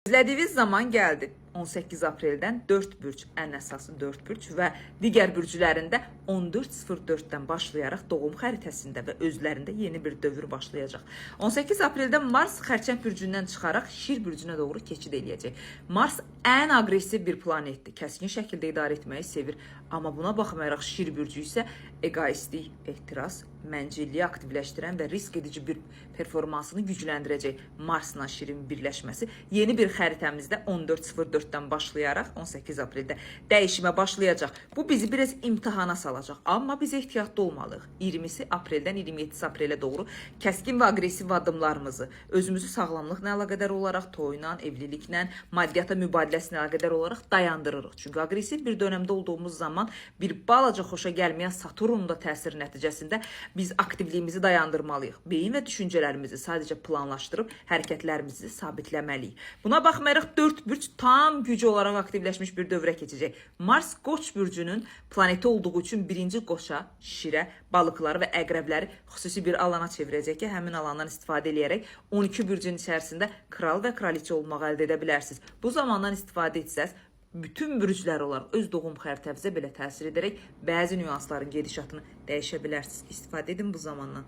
İzlədiyiniz zaman gəldi 18 apreldən 4 bürc, ən əsası 4 bürc və digər bürclərində 14.04-dən başlayaraq doğum xəritəsində və özlərində yeni bir dövr başlayacaq. 18 apreldə Mars Xərçəng bürcündən çıxaraq Şir bürcünə doğru keçid eləyəcək. Mars ən aqressiv bir planetdir. Kəskin şəkildə idarə etməyi sevir. Amma buna baxmayaraq Şir bürcü isə egoistlik, ehtiras, məncilliyi aktivləşdirən və risk edici bir performansını gücləndirəcək. Marsla Şirin birləşməsi yeni bir xəritəmizdə 14.04-dən başlayaraq 18 apreldə dəyişimə başlayacaq. Bu bizi biraz imtihana salacaq. Amma biz ehtiyatlı olmalıyıq. 20 apreldən 27 aprelə doğru kəskin və aqressiv addımlarımızı, özümüzü sağlamlıqla əlaqədar olaraq, toyla, evliliklə, maddiyyata mübadiləsinə əlaqədar olaraq dayandırırıq. Çünki aqressiv bir dönəmdə olduğumuz zaman bir balaca xoşa gəlməyən Saturnun da təsiri nəticəsində biz aktivliyimizi dayandırmalıyıq. Beyin və düşüncələrimizi sadəcə planlaşdırıb hərəkətlərimizi sabitləməliyik. Buna baxmayaraq 4 bürc tam gücü olaraq aktivləşmiş bir dövrə keçəcək. Mars Qoç bürcünün planeti olduğu üçün birinci Qoça, Şirə, balıqları və əqrəbləri xüsusi bir alana çevirəcək ki, həmin alandan istifadə edərək 12 bürcün içərisində kral və kraliçə olmağı əldə edə bilərsiniz. Bu zamandan istifadə etsəz, bütün bürclər olaraq öz doğum xəritənizə belə təsir edərək bəzi nüansların gedişatını dəyişə bilərsiniz. İstifadə edin bu zamandan.